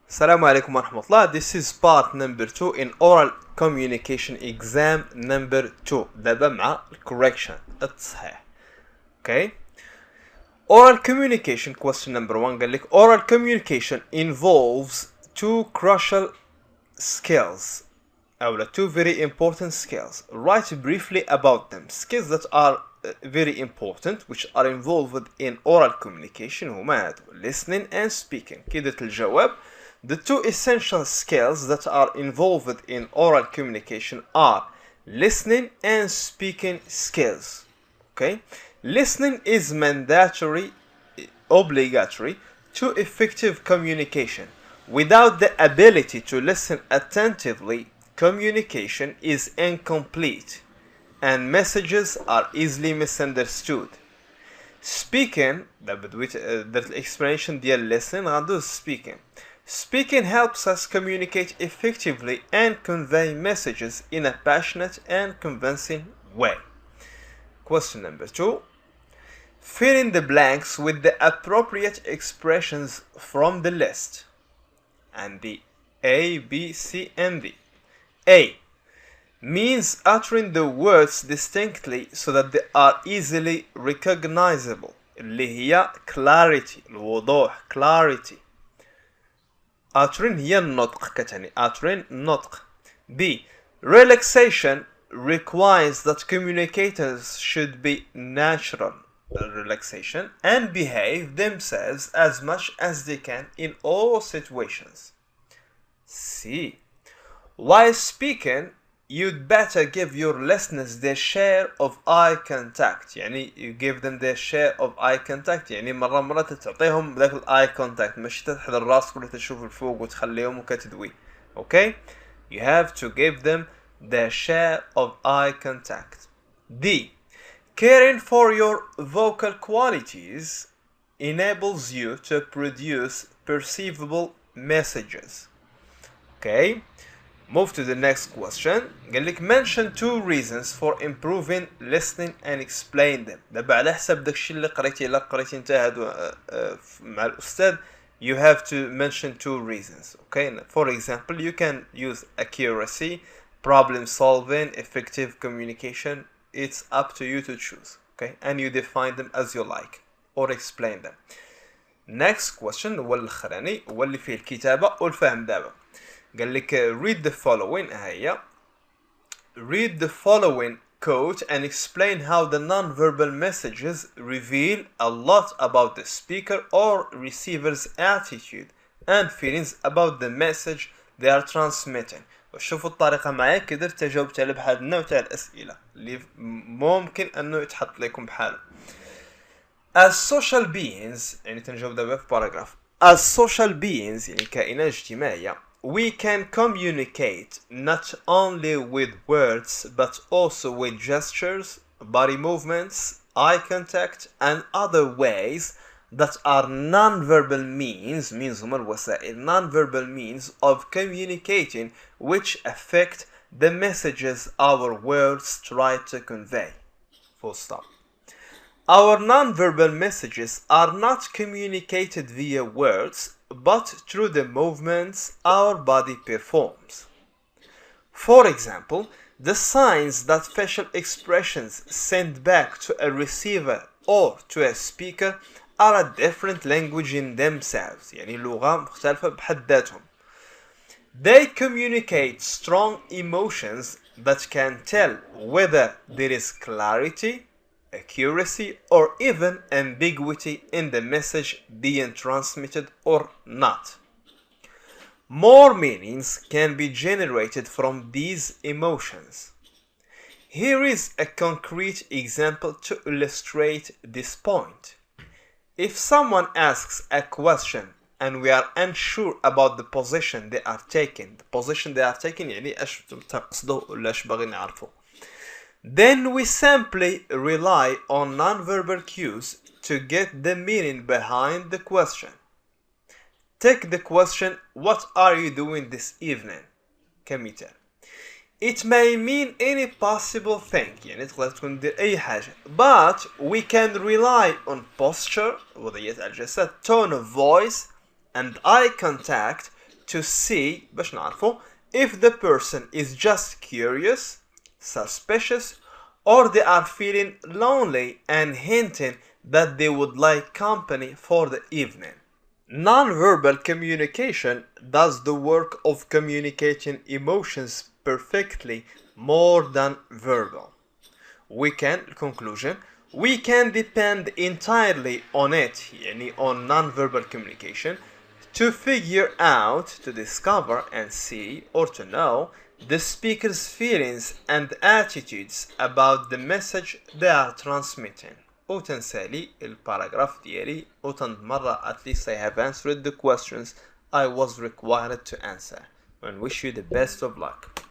Assalamu alaikum wa rahmatullah. This is part number 2 in oral communication exam number 2. دابا مع correction التصحيح. Okay. Oral communication question number 1 قال لك oral communication involves two crucial skills أو two very important skills. Write briefly about them. Skills that are very important which are involved in oral communication هما listening and speaking. كده الجواب. The two essential skills that are involved in oral communication are listening and speaking skills. Okay? Listening is mandatory, obligatory to effective communication. Without the ability to listen attentively, communication is incomplete and messages are easily misunderstood. Speaking, the explanation ديال listen غندوز speaking. Speaking helps us communicate effectively and convey messages in a passionate and convincing way. Question number 2. Fill in the blanks with the appropriate expressions from the list. And the A, B, C, and D. A. Means uttering the words distinctly so that they are easily recognizable. اللي هي clarity, الوضوح, clarity. uttering هي النطق كتعني uttering نطق. B. Relaxation requires that communicators should be natural relaxation and behave themselves as much as they can in all situations. C. While speaking, you'd better give your listeners their share of eye contact. يعني you give them their share of eye contact. يعني مرات تعطيهم ذاك eye contact مش تحضر راسك ولا تشوف الفوق وتخليهم وكتدوي. Okay? You have to give them their share of eye contact. D. Caring for your vocal qualities enables you to produce perceivable messages. Okay? Move to the next question. قال لك mention two reasons for improving listening and explain them. دابا على حسب داكشي اللي قريتي الا قريتي انت هادو مع الأستاذ you have to mention two reasons. Okay? For example, you can use accuracy, problem solving, effective communication. It's up to you to choose. Okay? And you define them as you like or explain them. Next question هو الأخراني هو اللي فيه الكتابة والفهم دابا. قال لك read the following هيا. Read the following quote and explain how the non-verbal messages reveal a lot about the speaker or receiver's attitude and feelings about the message they are transmitting. وشوفوا الطريقة معايا كده تجاوبت على بحال النوع تاع الأسئلة اللي ممكن أنه يتحط لكم بحاله. As social beings يعني تنجاوب دابا في باراجراف. As social beings يعني كائنات اجتماعية we can communicate not only with words but also with gestures, body movements, eye contact and other ways that are non-verbal means هما الوسائل non-verbal means of communicating which affect the messages our words try to convey. Full stop. Our non-verbal messages are not communicated via words but through the movements our body performs. For example, the signs that facial expressions send back to a receiver or to a speaker are a different language in themselves. يعني لغة مختلفة بحد ذاتهم. They communicate strong emotions that can tell whether there is clarity, accuracy or even ambiguity in the message being transmitted or not. More meanings can be generated from these emotions. Here is a concrete example to illustrate this point. If someone asks a question and we are unsure about the position they are taking, يعني ايش تقصدوا ولا ايش باغي نعرفوا. Then we simply rely on non-verbal cues to get the meaning behind the question. Take the question, what are you doing this evening? كمثال. It may mean any possible thing يعني تقدر تكون دير أي حاجة. But we can rely on posture وضعية الجسد, tone of voice and eye contact to see باش نعرفوا if the person is just curious, suspicious, or they are feeling lonely and hinting that they would like company for the evening. Non-verbal communication does the work of communicating emotions perfectly more than verbal. We can depend entirely on it, يعني on non-verbal communication, to figure out, to discover and see or to know the speaker's feelings and attitudes about the message they are transmitting. وتنسالي الباراجراف ديالي وتنمر at least I have answered the questions I was required to answer and wish you the best of luck.